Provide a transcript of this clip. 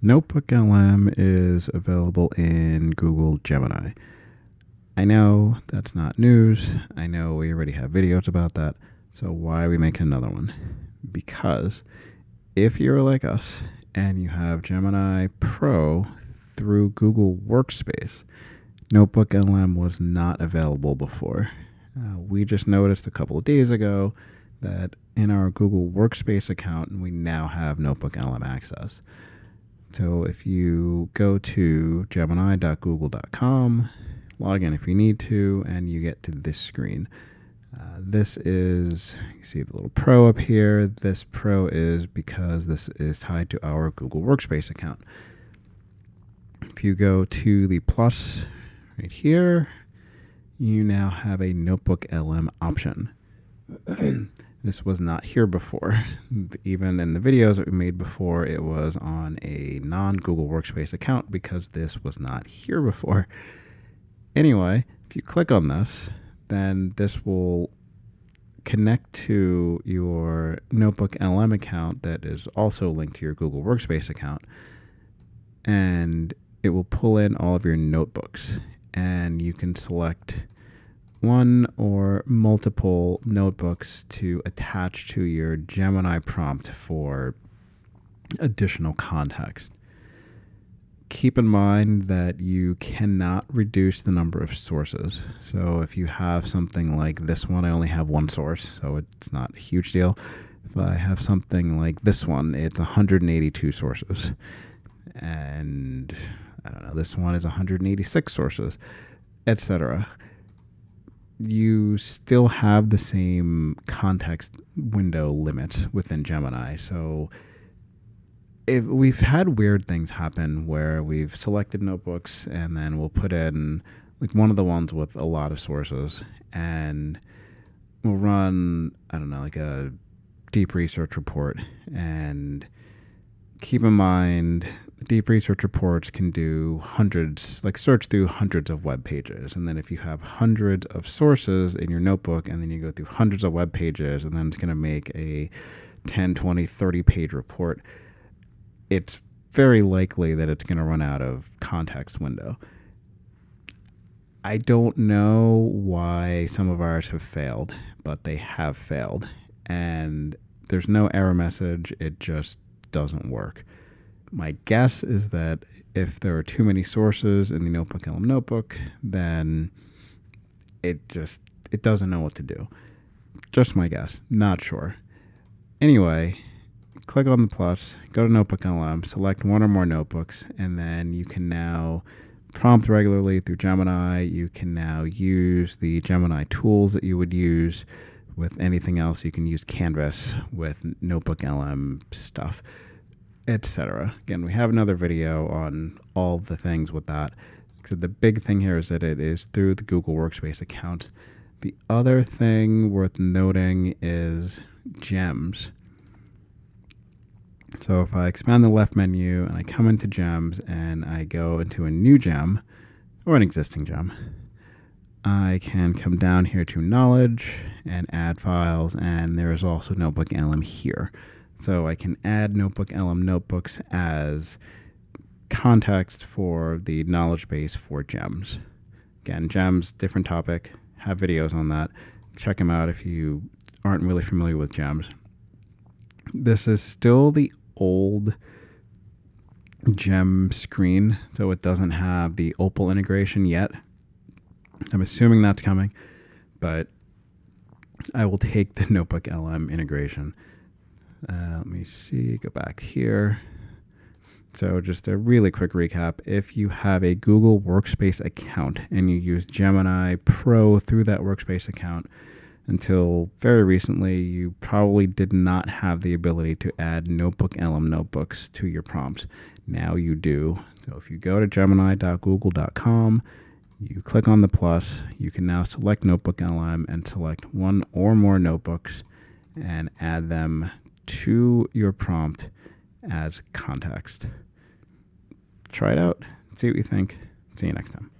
NotebookLM is available in Google Gemini. I know that's not news. I know we already have videos about that. So why are we making another one? Because if you're like us and you have Gemini Pro through Google Workspace, NotebookLM was not available before. We just noticed a couple of days ago that in our Google Workspace account, we now have NotebookLM access. So if you go to gemini.google.com, log in if you need to, and you get to this screen. This is, you see the little Pro up here. This Pro is because this is tied to our Google Workspace account. If you go to the plus right here, you now have a NotebookLM option. This was not here before. Even in the videos that we made before, it was on a non-Google Workspace account because this was not here before. Anyway, if you click on this, then this will connect to your NotebookLM account that is also linked to your Google Workspace account, and it will pull in all of your notebooks, and you can select one or multiple notebooks to attach to your Gemini prompt for additional context. Keep in mind that you cannot reduce the number of sources. So if you have something like this one, I only have one source, so it's not a huge deal. If I have something like this one, it's 182 sources. And I don't know, this one is 186 sources, etc. You still have the same context window limits within Gemini. So if we've had weird things happen where we've selected notebooks and then we'll put in like one of the ones with a lot of sources, and we'll run, I don't know, like a deep research report. And keep in mind, deep research reports can do hundreds, like search through hundreds of web pages. And then if you have hundreds of sources in your notebook and then you go through hundreds of web pages, and then it's going to make a 10, 20, 30 page report, it's very likely that it's going to run out of context window. I don't know why some of ours have failed, but they have failed. And there's no error message. It just doesn't work. My guess is that if there are too many sources in the NotebookLM notebook, then it doesn't know what to do. Just my guess. Not sure. Anyway, click on the plus, go to NotebookLM, select one or more notebooks, and then you can now prompt regularly through Gemini. You can now use the Gemini tools that you would use with anything else. You can use Canvas with NotebookLM stuff, etc. Again, we have another video on all the things with that. So the big thing here is that it is through the Google Workspace account. The other thing worth noting is Gems. So if I expand the left menu and I come into Gems and I go into a new gem or an existing gem, I can come down here to Knowledge and add files, and there is also NotebookLM here. So I can add NotebookLM notebooks as context for the knowledge base for Gems. Again, Gems, different topic, have videos on that. Check them out if you aren't really familiar with Gems. This is still the old Gem screen, so it doesn't have the Opal integration yet. I'm assuming that's coming, but I will take the NotebookLM integration. Let me see, go back here. So just a really quick recap. If you have a Google Workspace account and you use Gemini Pro through that Workspace account, until very recently, you probably did not have the ability to add NotebookLM notebooks to your prompts. Now you do. So if you go to gemini.google.com, you click on the plus, you can now select NotebookLM and select one or more notebooks and add them to your prompt as context. Try it out. See what you think. See you next time.